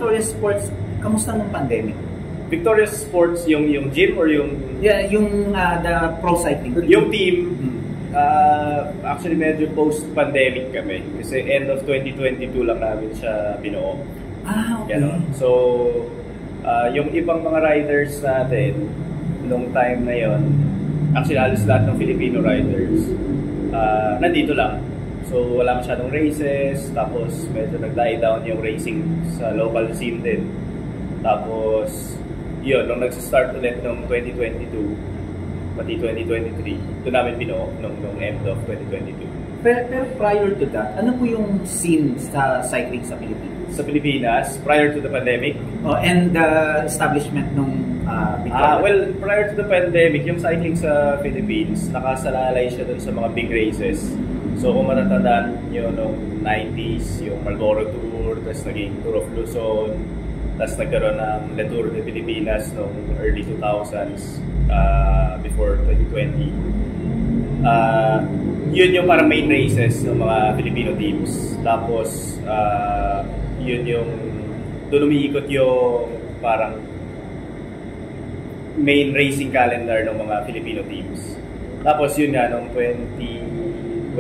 Victorious Sports, kamusta nung pandemic? Victorious Sports, yung gym or yung... Yeah, yung the pro cycling. Yung team, actually medyo post-pandemic kami. Kasi end of 2022 lang namin siya binuo. Okay. Ganon. So, yung ibang mga riders natin, nung time na yon, actually halos lahat ng Filipino riders, nandito lang. So, wala masyadong races, tapos medyo nag-die down yung racing sa local scene din. Tapos, yun, nung nag-start ulit noong 2022, pati 2023, doon namin binuo nung end of 2022. Pero prior to that, ano po yung scene sa cycling sa Pilipinas? Sa Pilipinas, prior to the pandemic? And the establishment nung Victoria? Well, prior to the pandemic, yung cycling sa Philippines, nakasalalay siya dun sa mga big races. So kung matatandaan nyo nung 90s, yung Marlboro Tour, tapos naging Tour of Luzon, tapos nagkaroon ng Le Tour de Pilipinas noong early 2000s, before 2020. Yun yung parang main races ng mga Filipino teams. Tapos, yun yung doon umiikot yung parang main racing calendar ng mga Filipino teams. Tapos yun nga, noong 2021,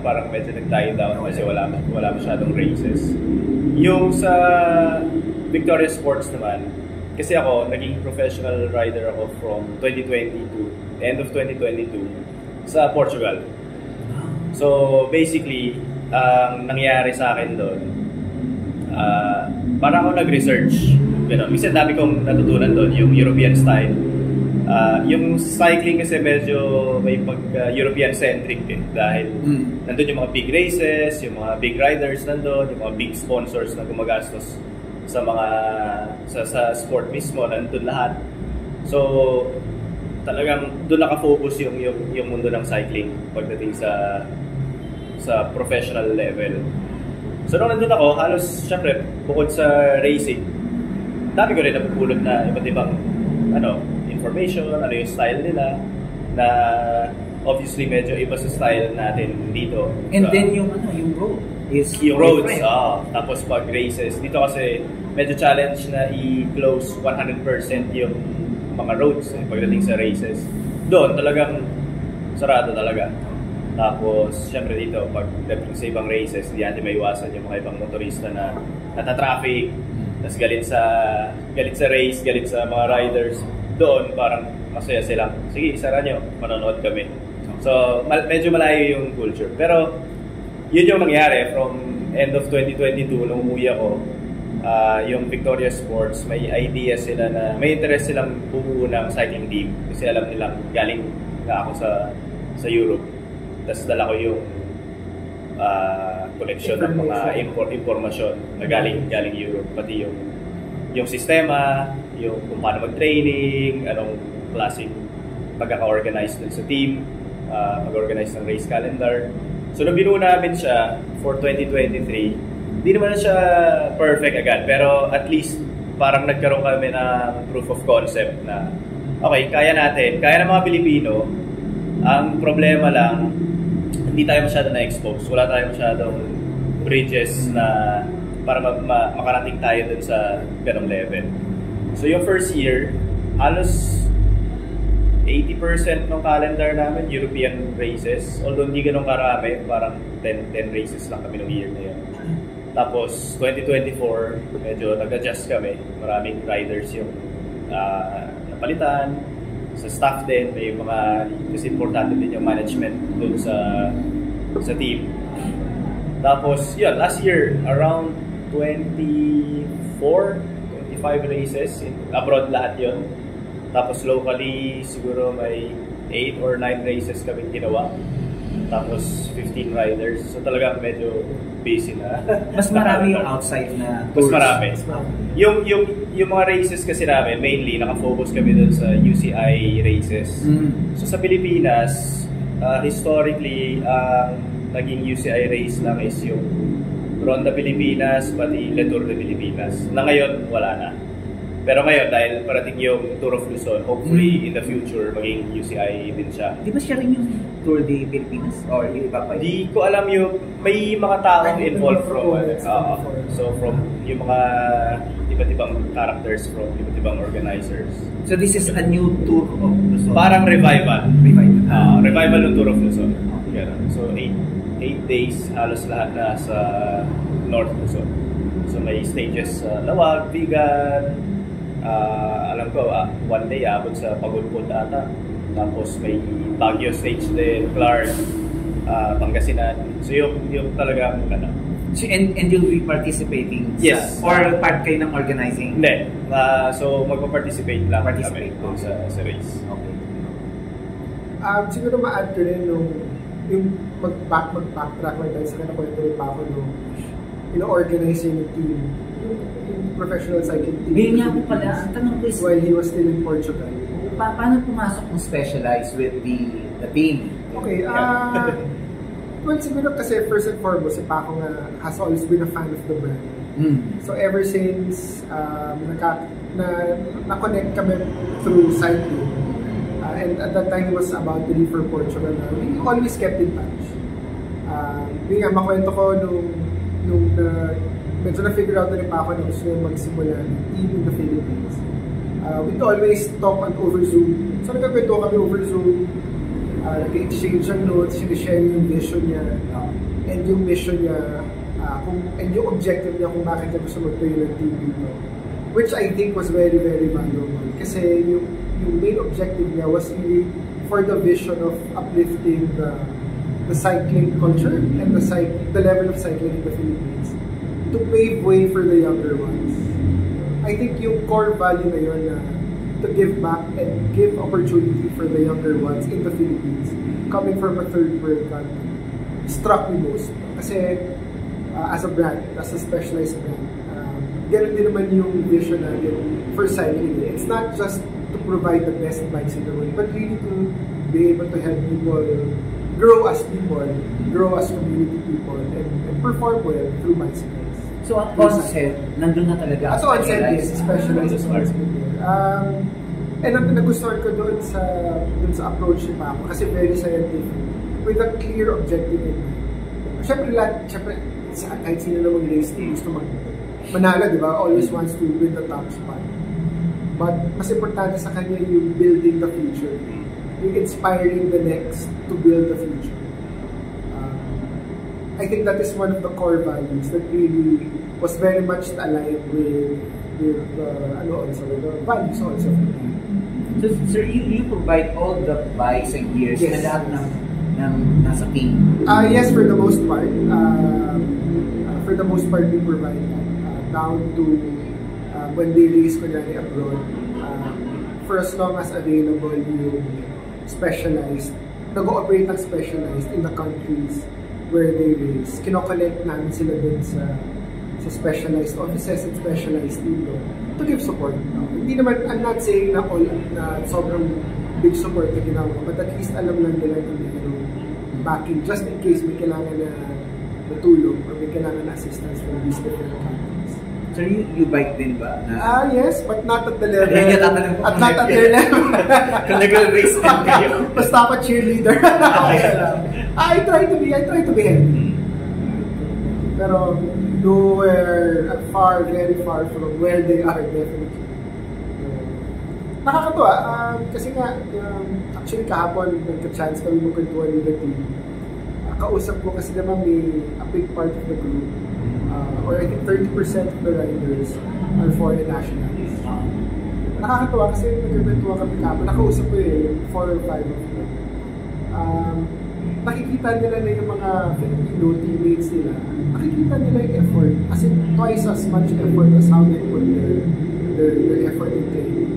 parang medyo nag-die down kasi wala masyadong races. Yung sa Victorious Sports naman, kasi ako, naging professional rider ako from 2020 to end of 2022 sa Portugal. So, basically, ang nangyari sa akin doon, para ako nag-research. Minsan dami kong natutunan doon, yung European style. Yung cycling kasi medyo may pag-European-centric dahil nandun yung mga big races, yung mga big riders nandun, yung mga big sponsors na gumagastos sa mga sa sport mismo, nandun lahat. So, talagang doon nakafocus yung mundo ng cycling pagdating sa professional level. So, nung nandun ako, halos, syempre, bukod sa racing, dami ko rin napupulot na iba't ibang information, ano yung style nila, na obviously medyo iba sa style natin dito. And then yung road is yung roads, tapos pag races, dito kasi medyo challenge na i-close 100% yung mga roads pagdating sa races. Doon talagang sarado talaga. Tapos syempre dito pag sa ibang races, hindi natin maiwasan yung mga ibang motorista na nata-traffic, tapos galit sa race, galit sa mga riders. Doon parang masaya sila. Sige, isara nyo, manonood kami. So, medyo malayo yung culture. Pero, yun yung nangyari from end of 2022 nung umuwi ako. Yung Victorious Sports, may idea sila na, may interest silang bumuo ng cycling team. Kasi alam nilang galing na ako sa Europe. Tapos dala ko yung collection ng mga impormasyon na galing Europe. Pati yung sistema, yung kung paano mag-training, anong klaseng pagkaka-organize dun sa team, pag-organize ng race calendar. So, nung binuo namin siya for 2023, hindi naman siya perfect agad, pero at least parang nagkaroon kami ng proof of concept na okay, kaya natin, kaya ng mga Pilipino. Ang problema lang, hindi tayo masyado na-expose. Wala tayo masyadong bridges na para makarating tayo dun sa ganong level. So yung first year, halos 80% ng calendar namin, European races. Although hindi ganun karami, parang 10 races lang kami ng year na yun. Tapos 2024, medyo nag-adjust kami. Maraming riders yung napalitan. Sa staff din, may mga, kasi importante din yung management dun sa team. Tapos yun, last year, around 25 races, abroad lahat yon. Tapos locally, siguro may 8 or 9 races kami ginawa. Tapos 15 riders. So talagang medyo busy na. Mas marami yung outside na tours. Mas marami. Yung mga races kasi namin, mainly, nakafocus kami dun sa UCI races. So sa Pilipinas, historically, naging UCI race lang is yung Ronda Pilipinas, pati Le Tour de Pilipinas. Na ngayon, wala na. Pero ngayon, dahil parating yung Tour of Luzon, hopefully in the future, maging UCI din siya. Di ba siya rin yung Tour de Pilipinas? Or yung iba pa yun? Di ko alam yung may mga taong involved from so from yung mga iba't ibang characters from iba't ibang organizers. So this is a new tour of Luzon? Parang revival. Revival ng Tour of Luzon. Ganun. So 8 days halos lahat na sa North Luzon. So may stages sa Lawag, Vigan, alam ko, one day abot sa Pagulpod ata. Tapos may Baguio stage din, Clark, Pangasinan. So yung talaga ano. So, and you'll be participating? Yes. Or part kayo ng organizing? Hindi. So magpa-participate lang Participate kami sa race. Okay. Siguro ma-add ko rin yung mag-backtrack lang dahil sa kanakwento rin pa ako nung ino-organize yung team, yung professional cycling team. Ngayon nga po pala, ang tanong ko is, while he was still in Portugal. Paano pumasok ng specialized with the team? Okay, well, siguro kasi first and foremost, si Paco nga has always been a fan of the brand. So ever since na-connect kami through cycling, and at that time he was about to leave for Portugal, we always kept in touch. Yung nga, makwento ko nung medyo na-figure out na rin pa ako na gusto niya magsimula ng team in the Philippines. We'd always talk over Zoom. So nagkakwento kami over Zoom, nag-exchange ng notes, sinishare yung vision niya, and yung mission niya, and yung objective niya kung bakit niya gusto magtayo ng team dito. Which I think was very, very valuable. Kasi yung main objective niya was really for the vision of uplifting the cycling culture and the level of cycling in the Philippines to pave way for the younger ones. I think yung core value na yun na to give back and give opportunity for the younger ones in the Philippines coming from a third world country struck me most. Kasi as a brand, as a specialized brand, ganun din naman yung vision natin for cycling. It's not just to provide the best bikes in the world, but really to be able to help people grow as people, grow as community people, and perform well through bicycles. So at onset, nandun na talaga at onset, yes, specialized bicycle. And ang nagustuhan ko doon sa approach ni Paco, kasi very scientific, with a clear objective in mind. Siyempre, kahit sino namang race team gusto manalo, di ba? Always wants to win the top spot. But mas importante sa kanya yung building the future. Yung inspiring the next to build the future. I think that is one of the core values that really was very much aligned with the values also of the team. So, sir, you provide all the bikes and gears na lahat ng nasa team? Yes, for the most part. For the most part, we provide that. Down to when they race kunyari abroad, for as long as available yung specialized, nag-ooperate ng specialized in the countries where they race. Kino-connect namin sila dun sa specialized offices and specialized team to give support. Hindi naman, I'm not saying na sobrang big support na ginawa, but at least alam lang nila na mayroong backing just in case may kailangan na tulong or may kailangan na assistance from these different countries. So you bike din ba? Yes, but not at the level. At not at their level. Kung nag-race din kayo. Basta ako cheerleader. I try to be healthy. Pero nowhere, very far from where they are, definitely. Nakakatuwa, kasi nga, actually kahapon, nagka-chance kami magkwentuhan with the team. Kausap ko kasi naman may a big part of the group, or I think 30% of the riders are foreign nationals. Nakakatuwa kasi nagkwentuhan kami kahapon, nakausap ko 4 or 5 of them. Nakikita nila na yung mga Filipino teammates nila, nakikita nila yung effort, as in twice as much effort as how they put their effort in training.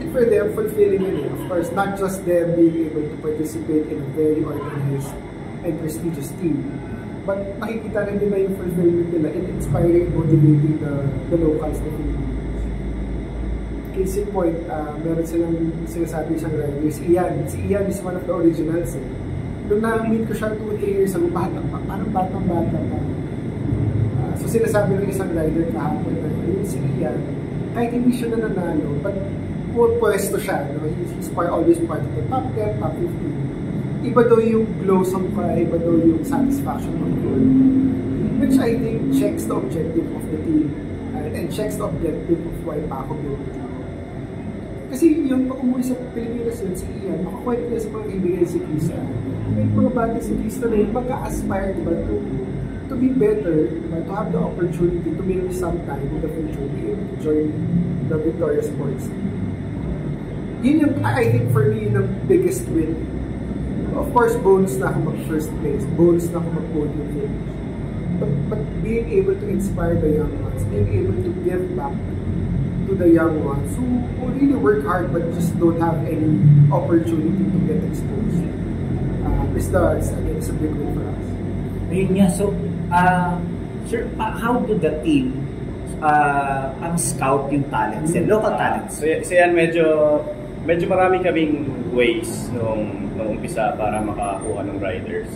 And for them, fulfilling it, of course, not just them being able to participate in a very organized and prestigious team, but nakikita rin nila yung fulfillment nila in inspiring and motivating the locals na Filipinos. Case in point, meron silang sinasabi siyang rider, si Ian is one of the originals. Nung na-meet ko siya 2-3 years ago, parang batang-bata pa. So sinasabi ng isang rider kahapon na yun si Ian, kahit hindi siya nanalo, but pwesto siya. No? He's always part of the top 10, top 15. Iba daw yung glow sa mukha, iba daw yung satisfaction ng goal. Which I think checks the objective of the team and checks the objective of why Paco built the team. Kasi yung pag umuwi sa Pilipinas yun, si Ian, makakwento niya sa mga kaibigan si Krista. May mga bata si Krista na yun, mag-aspire diba, to be better, diba, to have the opportunity to maybe sometime in the future be able to join the Victoria Sports Team. Yun yung, I think for me, yun ang biggest win. Of course, bonus na ako mag-first place, bonus na ako mag-podium finish. But being able to inspire the young ones, being able to give back to the young ones who really work hard but just don't have any opportunity to get exposed. It's a big win for us. Ayun nga, so, sir, how do the team scout yung talents, local talents? So yan, medyo marami kaming ways nung umpisa para makakuha ng riders.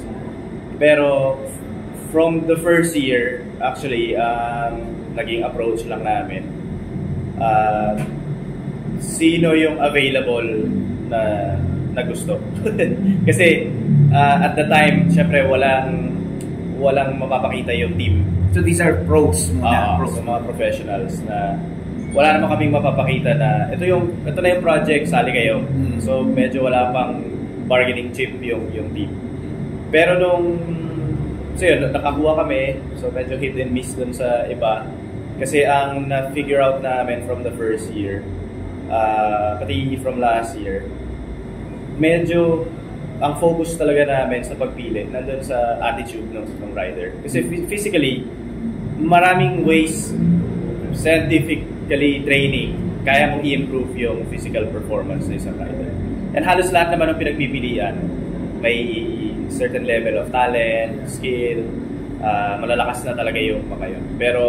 Pero from the first year, actually, naging approach lang namin. Sino yung available na gusto. Kasi at the time, syempre walang mapapakita yung team. So these are pros muna. So mga professionals na wala naman kaming mapapakita na ito na yung project, sali kayo. So medyo wala pang bargaining chip yung team. Pero so yun, nakakuha kami. So medyo hit and miss dun sa iba. Kasi ang na-figure out namin from the first year, pati from last year, medyo ang focus talaga namin sa pagpili nandun sa attitude ng rider. Kasi physically, maraming ways, scientifically training, kaya mong i-improve yung physical performance ng isang rider. And halos lahat naman ng pinagpipilian, may certain level of talent, skill, malalakas na talaga yung mga yun. Pero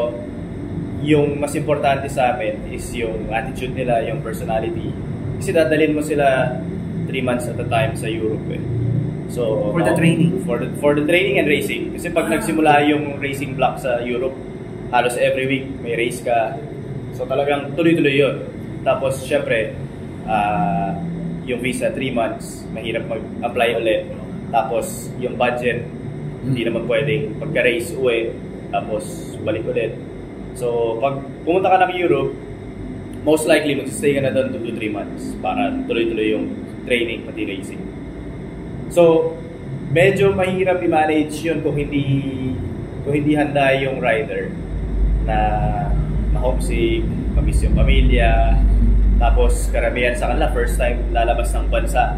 yung mas importante sa amin is yung attitude nila, yung personality. Kasi dadalhin mo sila 3 months at a time sa Europe eh. So for the training? For the training and racing. Kasi pag nagsimula yung racing block sa Europe, halos every week may race ka. So talagang tuloy-tuloy yun. Tapos syempre, yung visa 3 months, mahirap mag-apply ulit. Tapos yung budget, hindi naman pwedeng pagka-race uwi, tapos balik ulit. So, pag pumunta ka ng Europe, most likely mag-stay ka na doon 2 to 3 months para tuloy-tuloy yung training pati racing. So, medyo mahirap i-manage yun kung hindi handa yung rider na homesick, mamiss yung pamilya, tapos karamihan sa kanila first time lalabas ng bansa,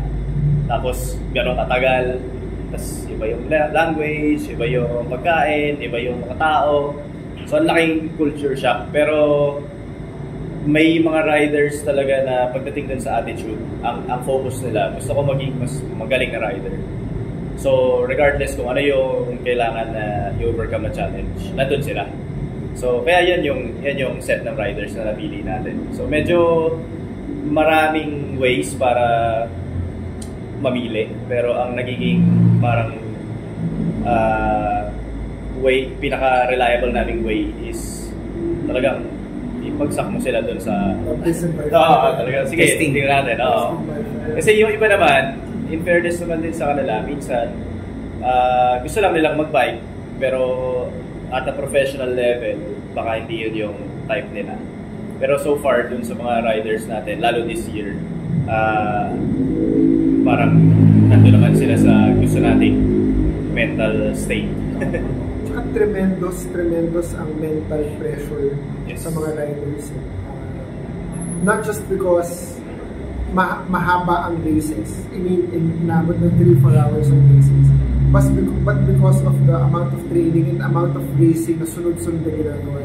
tapos gano'ng katagal, tapos iba yung language, iba yung pagkain, iba yung mga tao. So, ang laking culture shock. Pero may mga riders talaga na pagdating dun sa attitude, ang focus nila, gusto ko maging mas magaling na rider. So, regardless kung ano yung kailangan na i-overcome na challenge, nandun sila. So, kaya yan yung set ng riders na napili natin. So, medyo maraming ways para mamili. Pero ang nagiging parang pinaka-reliable naming way is talagang ipagsak mo sila doon sa talagang sige, tingnan natin. Kasi yung iba naman, in fairness naman din sa kanila, minsan gusto lang nilang mag-bike pero at a professional level, baka hindi yun yung type nila. Pero so far, dun sa mga riders natin, lalo this year, parang nandun naman sila sa gusto nating mental state. Tsaka tremendous ang mental pressure sa mga riders. Not just because mahaba ang races, inabot na 3-4 hours ang races, but because of the amount of training and amount of racing na sunod-sunod na ginagawa.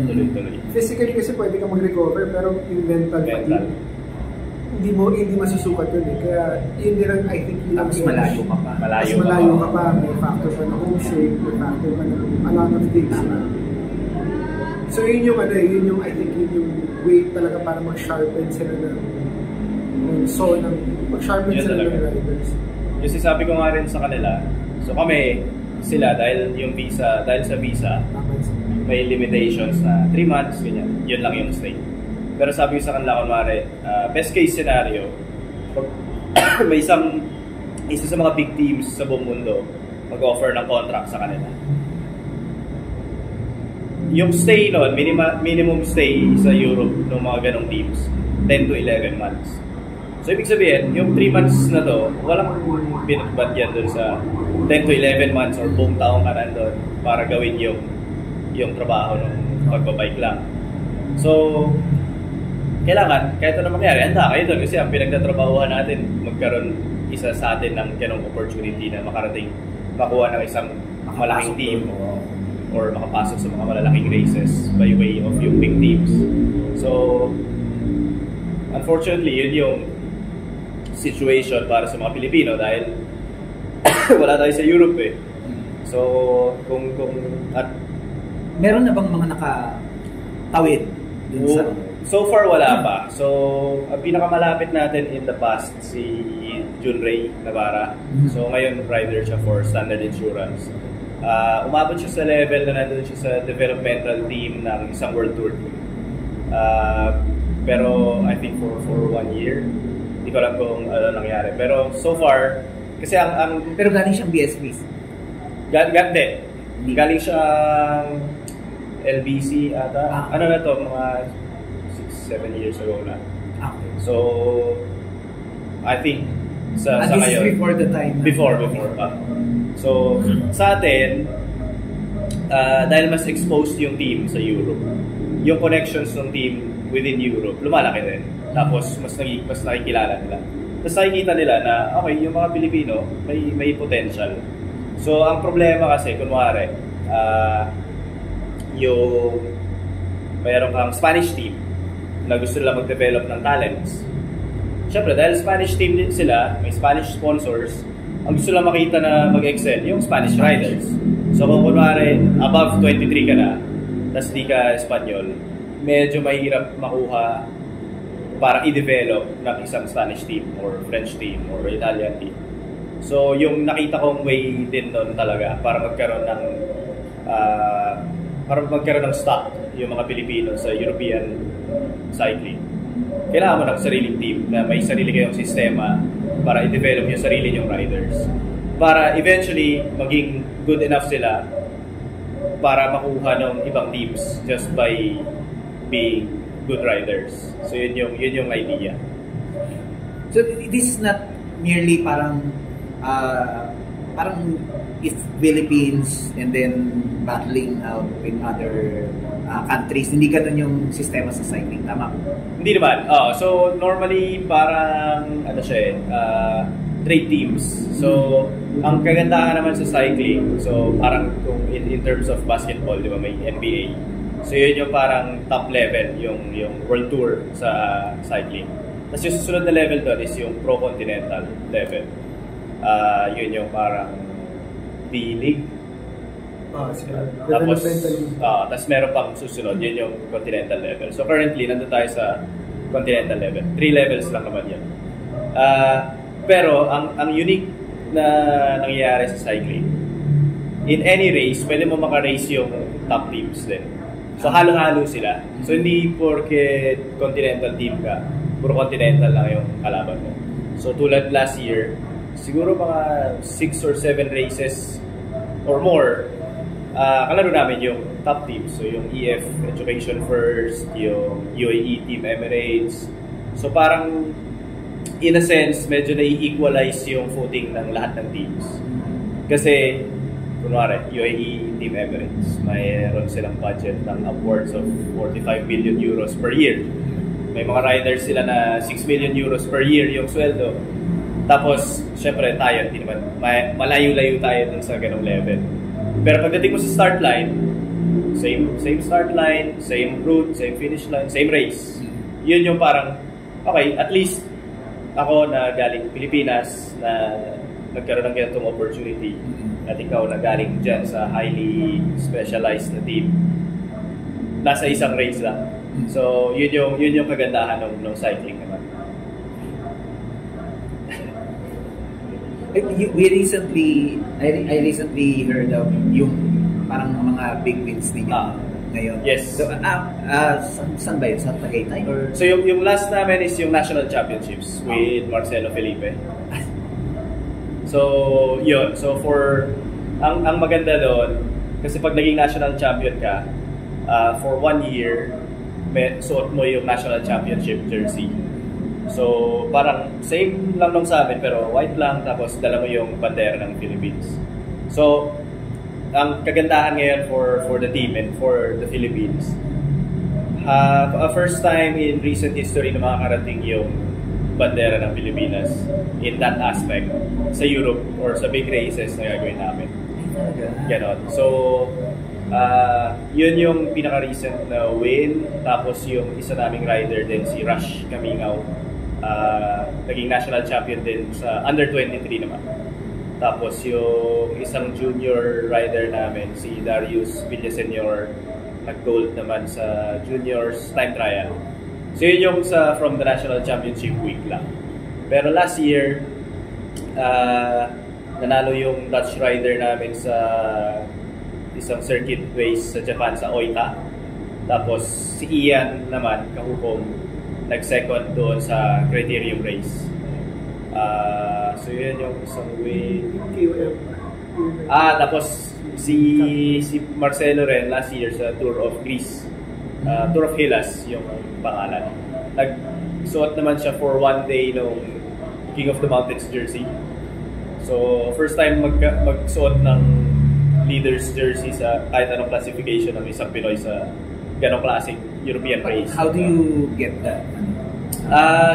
Physically kasi pwede ka mag-recover, pero yung mental fatigue, hindi masusukat yun eh. Kaya yun din ang, I think, mas malayo ka pa. Malayo ka pa. May factor pa na homesick, may factor pa na a lot of things. So yun yung I think yun yung way talaga para mag-sharpen sila mag-sharpen sila ng riders. Kasi sabi ko nga rin sa kanila, so kami, sila, dahil sa visa, may limitations na 3 months, ganyan. Yun lang yung stay. Pero sabi ko sa kanila, kunwari, best case scenario, may isa sa mga big teams sa buong mundo mag-offer ng contract sa kanila. Yung stay nun, minimum stay sa Europe ng mga ganong teams, 10 to 11 months. So, ibig sabihin, yung 3 months na to, walang binutbat yan dun sa 10 to 11 months or buong taong ka nandun para gawin yung trabaho ng pagbabike lang. So, kailangan, kahit ano mangyari, handa kayo doon kasi ang pinagtatrabahuhan natin, magkaroon isa sa atin ng ganong opportunity na makuha ng isang malaking team or makapasok sa mga malalaking races by way of yung big teams. So, unfortunately, yun yung situation para sa mga Pilipino dahil wala tayo sa Europe eh. So, meron na bang mga nakatawid dun sa... So far, wala pa. So, ang pinakamalapit natin in the past, si Junray Navarra. So, ngayon, rider siya for Standard Insurance. Umabot siya sa level na nandun siya sa developmental team ng isang World Tour team. Pero, I think for 1 year, hindi ko alam kung ano nangyari. Pero, so far, kasi Pero galing siyang BSBs? Galing siyang LBC ata. Ano na to, mga 6-7 years ago na. Okay. So, I think sa this ngayon. Is before the time. Before. So, sa atin, dahil mas exposed yung team sa Europe, yung connections ng team within Europe, lumalaki rin. Tapos, mas nakikilala nila. Tapos nakikita nila na, okay, yung mga Pilipino, may potential. So, ang problema kasi, kunwari, yung mayroon kang Spanish team na gusto nila mag-develop ng talents. Siyempre, dahil Spanish team din sila, may Spanish sponsors, ang gusto lang makita na mag-excel, yung Spanish riders. So, kung kunwari, above 23 ka na, tas di ka Espanyol, medyo mahirap makuha para i-develop ng isang Spanish team or French team or Italian team. So, yung nakita kong way din doon talaga para magkaroon ng stock yung mga Pilipino sa European cycling. Kailangan mo ng sariling team na may sarili kayong sistema para i-develop yung sarili nyong riders. Para eventually, maging good enough sila para makuha ng ibang teams just by being good riders. So yun yung idea. So this is not merely parang it's Philippines and then battling out with other countries. Hindi ganun yung sistema sa cycling, tama? Hindi naman. So normally parang trade teams. So ang kagandahan naman sa cycling, so parang kung in terms of basketball, di ba, may NBA. So yun yung parang top level, yung World Tour sa cycling. Tapos yung susunod na level doon is yung Pro Continental level. Yun yung parang D-League. Tapos meron pang susunod, yun yung Continental level. So currently, nandun tayo sa Continental level. 3 levels lang naman yun. Pero ang unique na nangyayari sa cycling, in any race, pwede mo maka-race yung top teams din. So halo-halo sila. So hindi porke Continental team ka, puro Continental lang yung kalaban mo. So tulad last year, siguro mga 6 or 7 races or more, kalaro namin yung top teams. So yung EF Education First, yung UAE Team Emirates. So parang in a sense, medyo na-equalize yung footing ng lahat ng teams. Kasi kunwari, UAE Team Emirates, mayroon silang budget ng upwards of 45 billion euros per year. May mga riders sila na 6 million euros per year yung sweldo. Tapos, syempre tayo, hindi naman, malayo-layo tayo dun sa ganong level. Pero pagdating mo sa start line, same start line, same route, same finish line, same race. Yun yung parang, okay, at least ako na galing Pilipinas na nagkaroon ng ganitong opportunity at ikaw na galing dyan sa highly specialized na team, nasa isang race lang. So, yun yung kagandahan ng cycling naman. I recently heard of yung parang mga big wins ninyo ngayon. Yes. So, saan ba yun? Sa Tagaytay? Or... So yung last namin is yung National Championships with Marcelo Felipe. So, yun. So ang maganda doon, kasi pag naging national champion ka, for 1 year, suot mo yung national championship jersey. So, parang same lang nung sa amin, pero white lang, tapos dala mo yung bandera ng Philippines. So, ang kagandahan ngayon for the team and for the Philippines, first time in recent history na makakarating yung bandera ng Pilipinas in that aspect sa Europe or sa big races na gagawin namin. Ganon. So, yun yung pinaka-recent na win. Tapos yung isa naming rider din, si Rush Kamingaw, naging national champion din sa under 23 naman. Tapos yung isang junior rider namin, si Darius Villaseñor, nag-gold naman sa juniors time trial. So yun yung from the national championship week lang. Pero last year, nanalo yung Dutch rider namin sa isang circuit race sa Japan, sa Oita. Tapos si Ian naman, kahukom, nag-second doon sa criterium race. So yun yung isang win. Tapos si Marcelo rin last year sa Tour of Greece, Tour of Hellas yung pangalan. Nagsuot naman siya for 1 day nung King of the Mountains jersey. So first time magsuot ng leaders jersey sa kahit anong classification ng isang Pinoy sa ganong klaseng European race. How do you get that?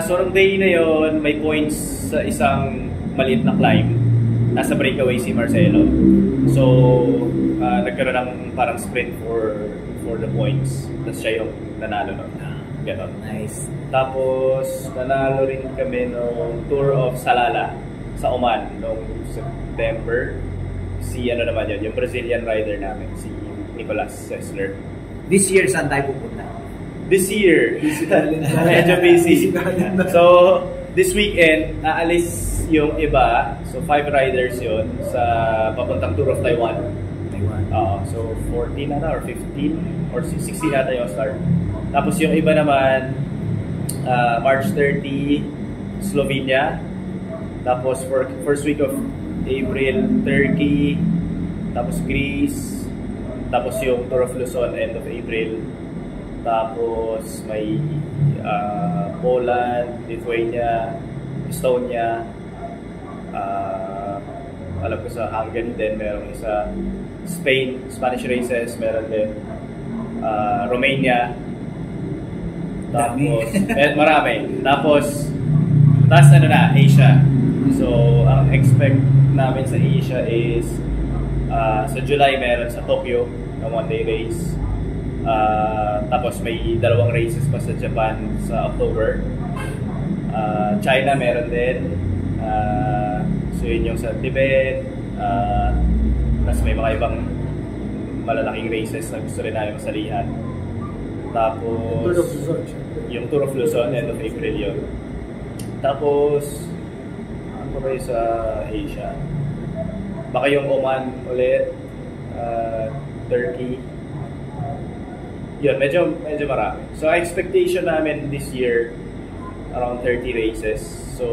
So nung day na yon, may points sa isang maliit na climb. Nasa breakaway si Marcelo. So nagkaroon ng parang sprint for the points. Tapos siya yung nanalo nun. Ganon. Nice. Tapos nanalo rin kami nung Tour of Salalah sa Oman noong September. Si ano naman yun, yung Brazilian rider namin, si Nicolas Sessler. This year, saan tayo pupunta? This year, medyo busy. So, this weekend, aalis yung iba. So, 5 riders yun sa papuntang Tour of Taiwan. So, 14 na or 15 or 16 nata yung start. Tapos yung iba naman, March 30, Slovenia. Tapos for first week of April, Turkey. Tapos Greece. Tapos yung Tour of Luzon, end of April. Tapos may Poland, Lithuania, Estonia. Alam ko sa Hungary din, meron isa. Spain, Spanish races, meron din. Romania. Tapos, marami. Tapos ano na, Asia. So, ang expect namin sa Asia is sa July meron sa Tokyo na 1-day race. Tapos may 2 races pa sa Japan sa October. China meron din. So yun yung sa Tibet. Tapos may mga ibang malalaking races na gusto rin namin masalihan. Tapos yung Tour of Luzon, end of April yun. Tapos ano pa kayo sa Asia? Baka yung Oman ulit, Turkey. Yun, medyo marami. So expectation namin this year around 30 races. So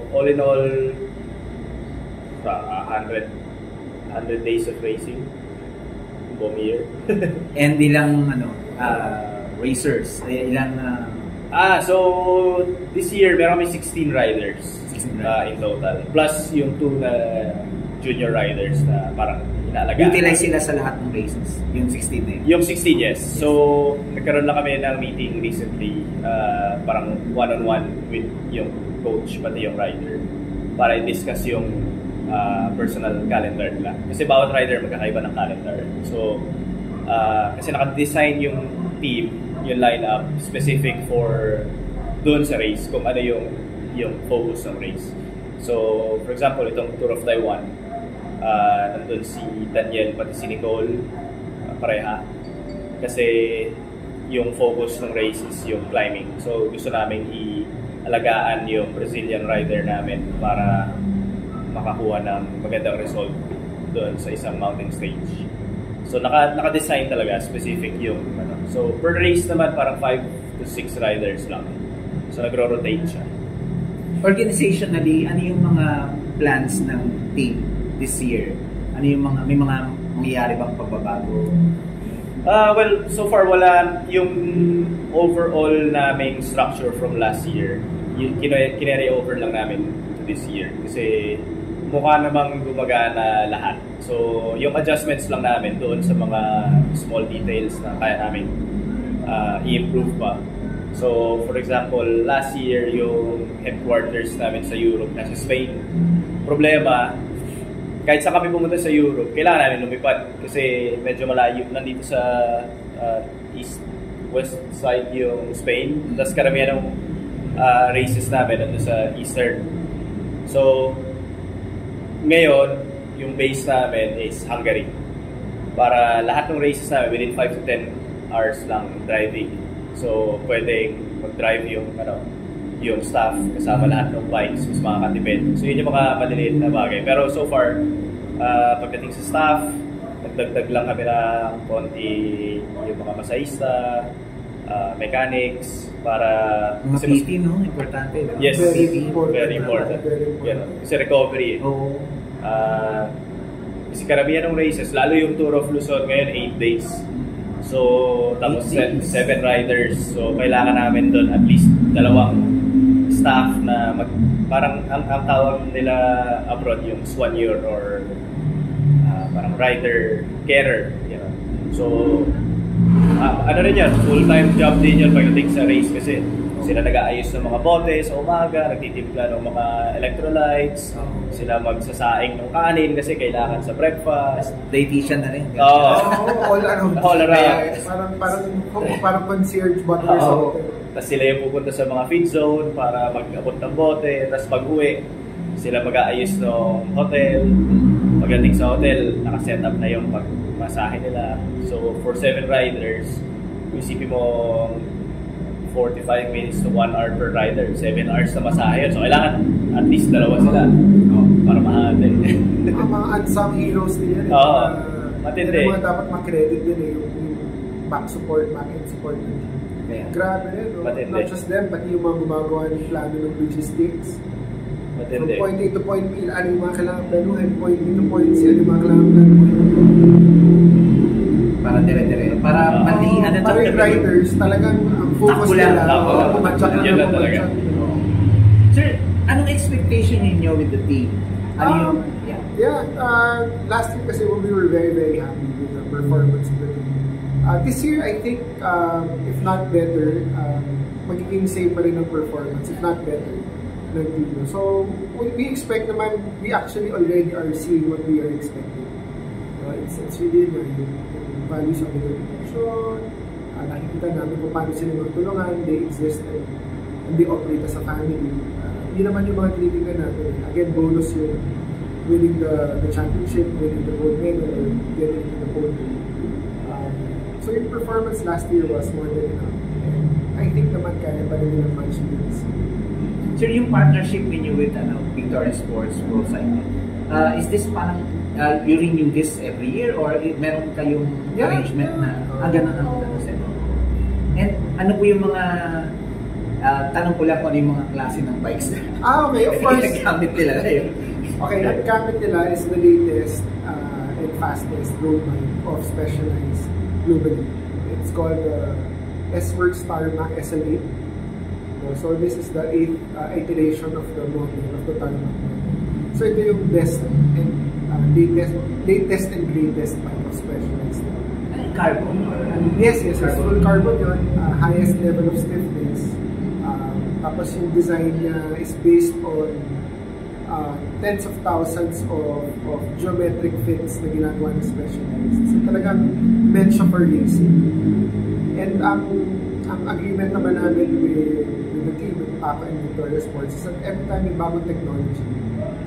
all in all 100 days of racing buong year. And ilang racers? Ilang so this year meron kami 16 riders in total. Plus yung 2 na junior riders na parang inaalagaan. Utilize sila sa lahat ng races? Yung 16 na yun? Yung 16, yes. So nagkaroon na kami ng meeting recently, parang one-on-one with yung coach pati yung rider para i-discuss yung personal calendar nila. Kasi bawat rider magkakaiba ng calendar. So kasi naka-design yung team, yung lineup specific for doon sa race, kung ano yung focus ng race. So for example, itong Tour of Taiwan, nandun si Daniel pati si Nicole, pareha. Kasi yung focus ng race is yung climbing. So gusto namin i-alagaan yung Brazilian rider namin para makakuha ng magandang result doon sa isang mountain stage. So naka-design talaga specific yung ano. So per race naman parang 5 to 6 riders lang. So nagro-rotate siya. Organizationally, ano yung mga plans ng team this year? Ano yung may mga mangyayari bang pagbabago? Well, so far wala yung overall naming structure from last year. Kinary over lang namin to this year kasi mukha namang gumagana lahat. So, yung adjustments lang namin doon sa mga small details na kaya namin i-improve pa. So, for example, last year yung headquarters namin sa Europe nasa Spain. Problema, kahit saan kami pumunta sa Europe, kailangan namin lumipad kasi medyo malayo nandito sa west side yung Spain. Tapos karamihan ng races namin nandito sa eastern. So, ngayon, yung base namin is Hungary. Para lahat ng races namin within 5 to 10 hours lang driving. So, pwedeng mag-drive yung staff kasama lahat ng bikes, mas makakatipid. So, yun yung mga maliliit na bagay. Pero so far, pagdating sa staff, nagdagdag lang kami ng konti yung mga masahista, mechanics, para... Mga PT, no? Importante. No? Yes, Very important. very important. Kasi recovery. Oo. Kasi karamihan ng races, lalo yung Tour of Luzon ngayon, 8 days. So, tapos 7 riders. So, kailangan namin doon at least 2 staff na parang ang tawag nila abroad yung soigneur or parang rider, carer. You know? So, ano rin yun, full-time job din yun pagdating sa race kasi sila nag-aayos ng mga bote sa umaga, nagtitimpla ng mga electrolytes, sila magsasaing ng kanin kasi kailangan sa breakfast. Dietitian na rin. All around. All around. Parang concierge butler sa hotel. Tapos sila yung pupunta sa mga feed zone para mag-abot ng bote. Tapos pag-uwi, sila mag-aayos ng hotel. Pagdating sa hotel, naka-set up na yung pagmasahe nila. So, for 7 riders, isipin mo 45 minutes to 1 hour per rider. 7 hours na masahe. So, kailangan at least 2 sila para mahate. Mga unsung heroes din yan. Oo. Matindi. Yung mga dapat makredit din yung back support, back-end support. Grabe rin. No? Not just them, pati yung mga gumagawa ng plano ng logistics. Matindi. From point A to point B, ano yung mga kailangan planuhin. Point B to point C, ano yung mga kailangan planuhin. Para dire-dire. Para malihan na para yung riders, talagang ang focus nila. Pumatsak lang talaga. Sir, anong expectation niyo with the team? Ano yung... Last year kasi we were very, very happy with the performance of the team. This year, I think, if not better, magiging same pa rin ang performance, if not better, ng team. So, we expect naman, we actually already are seeing what we are expecting. It's really yung values of the organization, nakikita namin kung paano sila magtulungan, they exist and they operate as a family. Yun naman yung mga tinitingnan natin. Again, bonus yung winning the championship, winning the gold medal, or getting into the podium. So yung performance last year was more than enough. And I think naman kaya pa rin nilang match this. Sir, yung partnership ninyo with Victoria Sports Pro Cycling, is this parang you renew this every year or meron kayong arrangement na ganun ang set? And ano po yung mga tanong ko lang kung ano yung mga klase ng bikes na okay, of course. gamit nila ngayon. Okay, ang gamit nila is the latest and fastest road bike of Specialized globally. It's called S-Works Tarmac SL8. So this is the 8th iteration of the model, of the Tarmac model. So ito yung best and latest and greatest bike of Specialized. Carbon? Yes, it's full carbon yun. Highest level of stiffness. Tapos yung design niya is based on tens of thousands of geometric fits na ginagawa ng Specialized. So talagang meant siya for racing. And ang agreement naman namin with the team, with Papa and Victoria Sports, is that every time may bagong technology,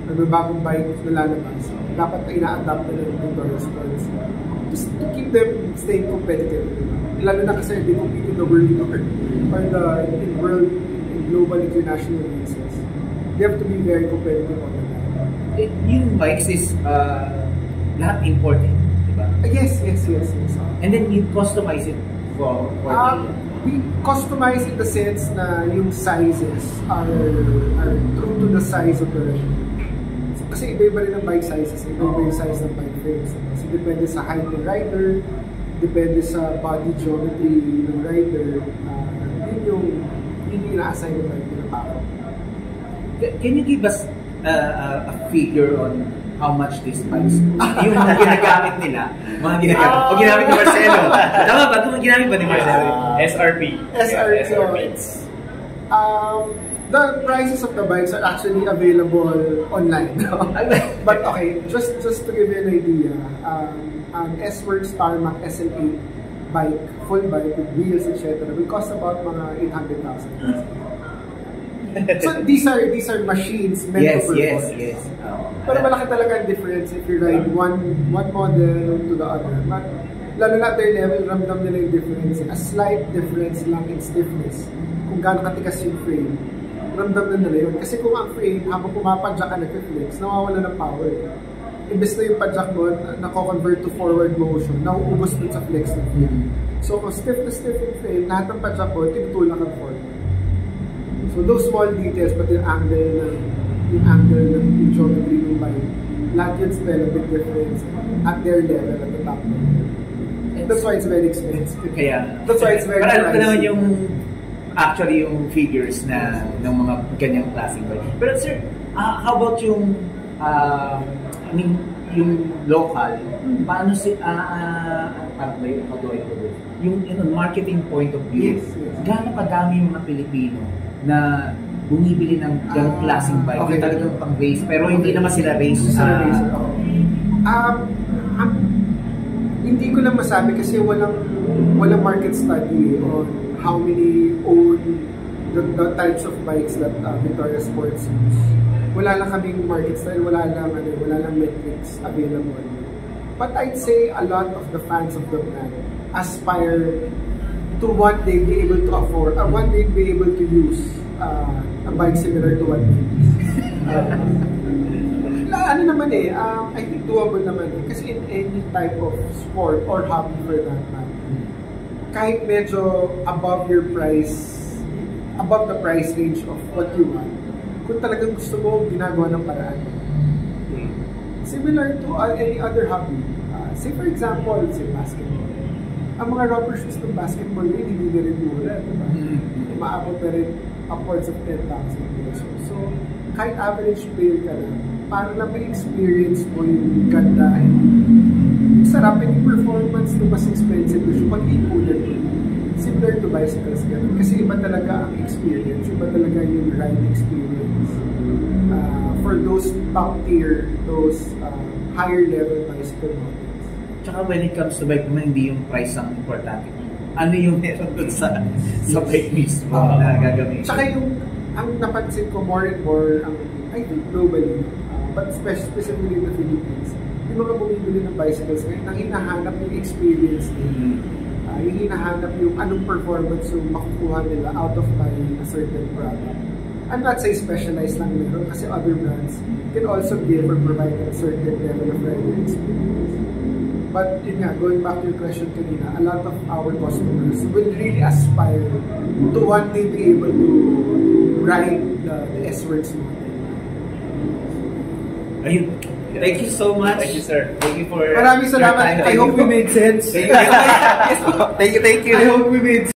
or may bagong bike na lalabas, dapat ina-adapt na ng Victoria Sports just to keep them staying competitive. Lalo na kasi they compete in the world or in global international races. They have to be very competitive on the time. Yung bikes is lahat imported, di ba? Yes. And then you customize it for We customize in the sense na yung sizes are true to the size of the rider. Kasi iba-iba rin ang bike sizes, iba-iba yung size ng bike frames. Kasi depende sa height ng rider, depende sa body geometry ng rider, yun yung ina-assign ng bike na pako. Can you give us a figure on how much these bikes, yung ginagamit nila, mga ginagamit, o ginamit ni Marcelo. Tama ba? Kung ginamit ba ni Marcelo? SRP. SRP. The prices of the bikes are actually available online. But okay, just to give you an idea, an S-Works Tarmac SL8 bike, full bike with wheels, etc. will cost about mga 800,000. So these are machines meant to perform. Yes. Pero malaki talaga ang difference if you ride one model to the other. But lalo na at their level, ramdam nila yung difference. A slight difference lang in stiffness. Kung gaano katikas yung frame, ramdam na nila yun. Kasi kung ang frame, habang pumapadyak ka nag-flex, nawawala ng power. Imbes na yung padyak mo, nako-convert to forward motion, nauubos dun sa flex ng frame. So kung stiff na stiff yung frame, lahat ng padyak mo, tinutulak ang forward. So those small details, pati yung angle ng geometry ng bike, lahat yun spell a big difference at their level at the top. That's why it's very expensive. That's why it's very pricey. Pero alam ko naman yung actually yung figures na ng mga ganyang klaseng bike. Pero sir, how about yung yung local, paano how do I put it? Yung marketing point of view, gaano kadami yung mga Pilipino na bumibili ng ganong klaseng bike, yung talagang pang race, pero hindi naman sila race. Hindi ko lang masabi kasi walang market study on how many own the types of bikes that Victoria Sports use. Wala lang kaming market study, wala lang metrics available. But I'd say a lot of the fans of the brand aspire to one day be able to afford, one day be able to use a bike similar to what they use. Ano naman I think doable naman kasi in any type of sport or hobby for that matter, kahit medyo above the price range of what you want, kung talagang gusto mo, ginagawa ng paraan. Similar to any other hobby. Say for example, basketball. Ang mga rubber shoes ng basketball hindi na rin mura, diba? Maabot na rin upwards of 10,000 pesos. So, kahit average player ka lang, para lang ma-experience mo yung ganda and sarap yung performance na mas expensive yung pag-iipunan mo. Similar to bicycles ganun. Kasi iba talaga ang experience, iba talaga yung ride experience. For those top tier, those higher level bicycle models. Tsaka when it comes to bike naman, hindi yung price ang importante. Ano yung meron dun sa bike mismo na gagawin? Tsaka yung, ang napansin ko more and more, I think globally, but specifically in the Philippines, yung mga bumibili ng bicycles ngayon, nang hinahanap yung experience nila. Yung hinahanap yung anong performance yung makukuha nila out of buying a certain product. I'm not saying specialized lang meron kasi other brands can also give or provide a certain level of rider experience. But yun nga, going back to your question kanina, a lot of our customers will really aspire to one day be able to ride the S-Works model. Ayun. Thank you so much. Thank you, sir. Thank you for Maraming salamat. I hope we made sense. Thank you. I hope we made sense.